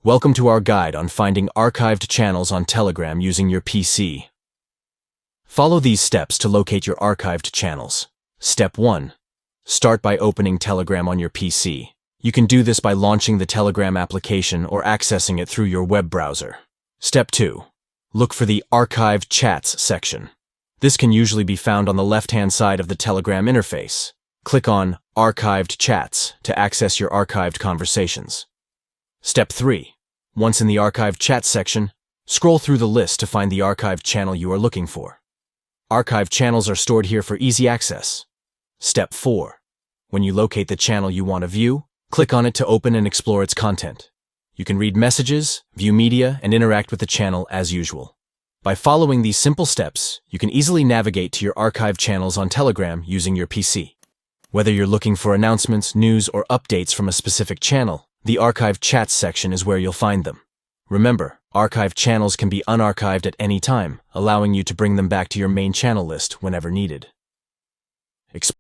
Welcome to our guide on finding archived channels on Telegram using your PC. Follow these steps to locate your archived channels. Step 1. Start by opening Telegram on your PC. You can do this by launching the Telegram application or accessing it through your web browser. Step 2. Look for the Archived Chats section. This can usually be found on the left-hand side of the Telegram interface. Click on Archived Chats to access your archived conversations. Step 3. Once in the Archived Chats section, scroll through the list to find the archived channel you are looking for. Archived channels are stored here for easy access. Step 4. When you locate the channel you want to view, click on it to open and explore its content. You can read messages, view media, and interact with the channel as usual. By following these simple steps, you can easily navigate to your archived channels on Telegram using your PC. Whether you're looking for announcements, news, or updates from a specific channel, the Archived Chats section is where you'll find them. Remember, archived channels can be unarchived at any time, allowing you to bring them back to your main channel list whenever needed.